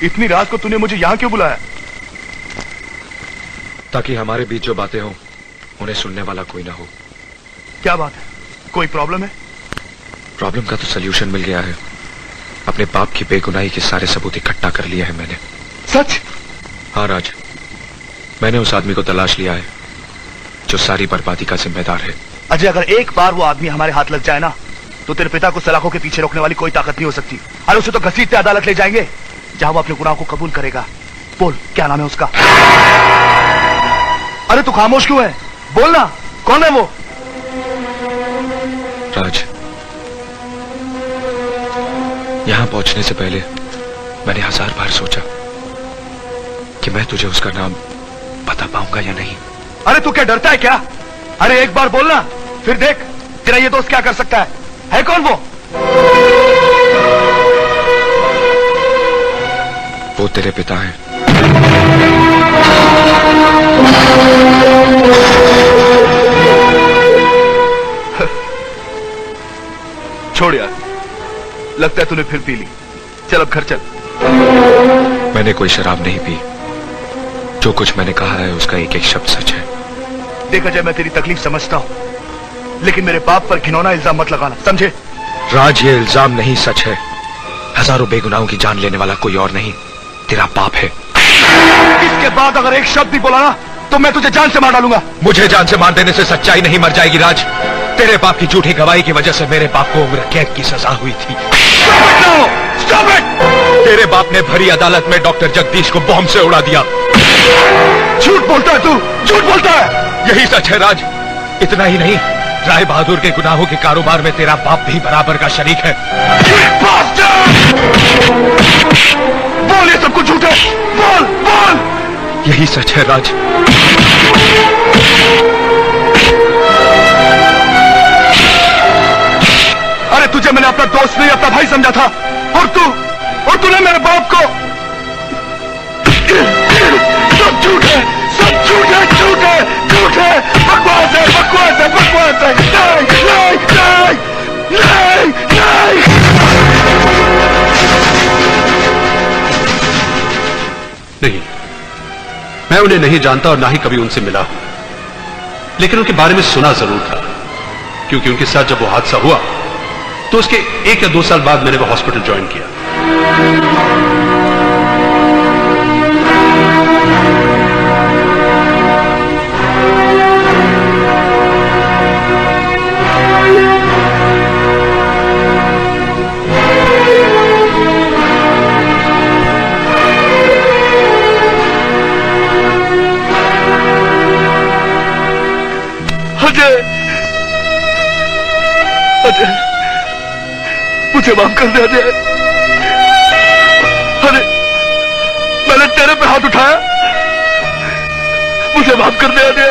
इतनी रात को तूने मुझे यहाँ क्यों बुलाया? ताकि हमारे बीच जो बातें हों उन्हें सुनने वाला कोई ना हो। क्या बात है? कोई प्रॉब्लम है? प्रॉब्लम का तो सल्यूशन मिल गया है। अपने बाप की बेगुनाही के सारे सबूत इकट्ठा कर लिए हैं मैंने। सच? हाँ राज, मैंने उस आदमी को तलाश लिया है जो सारी बर्बादी का जिम्मेदार है। अजय, अगर एक बार वो आदमी हमारे हाथ लग जाए ना, तो तेरे पिता को सलाखों के पीछे रोकने वाली कोई ताकत नहीं हो सकती। अरे उसे तो घसीटते अदालत ले जाएंगे, जहां वो अपने गुनाह को कबूल करेगा। बोल, क्या नाम है उसका? अरे तू खामोश क्यों है? बोल ना, कौन है वो? राज, यहां पहुंचने से पहले मैंने 1000 बार सोचा कि मैं तुझे उसका नाम बता पाऊंगा या नहीं। अरे तू क्या डरता है क्या? अरे एक बार बोलना, फिर देख तेरा ये दोस्त क्या कर सकता है कौन वो? वो तेरे पिता हैं। छोड़ यार, लगता है तूने फिर पी ली। चल अब घर चल। मैंने कोई शराब नहीं पी। जो कुछ मैंने कहा है उसका एक एक शब्द सच है। देख अजय, मैं तेरी तकलीफ समझता हूं, लेकिन मेरे बाप पर घिनौना इल्जाम मत लगाना, समझे? राज, ये इल्जाम नहीं, सच है। हजारों बेगुनाहों की जान लेने वाला कोई और नहीं, तेरा बाप है। इसके बाद अगर एक शब्द भी बोला ना, तो मैं तुझे जान से मार डालूंगा। मुझे जान से मार देने से सच्चाई नहीं मर जाएगी राज। तेरे बाप की झूठी गवाही की वजह से मेरे बाप को उम्र कैद की सजा हुई थी। Stop it! तेरे बाप ने भरी अदालत में डॉक्टर जगदीश को बॉम्ब से उड़ा दिया। झूठ बोलता है तू, झूठ बोलता है। यही सच है राज। इतना ही नहीं, राय बहादुर के गुनाहों के कारोबार में तेरा बाप भी बराबर का शरीक है। बोल, ये सब कुछ झूठ है। बोल बोल। यही सच है राज। अरे तुझे मैंने अपना दोस्त नहीं, अपना भाई समझा था, और तूने मेरे बाप को। सब झूठ है, सब झूठ है, झूठ है, झूठ है, बकवास है, बकवास है, बकवास है। नहीं नहीं नहीं नहीं नहीं, मैं उन्हें नहीं जानता और ना ही कभी उनसे मिला हूं, लेकिन उनके बारे में सुना जरूर था, क्योंकि उनके साथ जब वो हादसा हुआ तो उसके 1 या 2 साल बाद मैंने वो हॉस्पिटल ज्वाइन किया। अजय, अजय, मुझे माफ कर दे अजय। अरे मैंने तेरे पे हाथ उठाया, मुझे माफ कर दे अजय।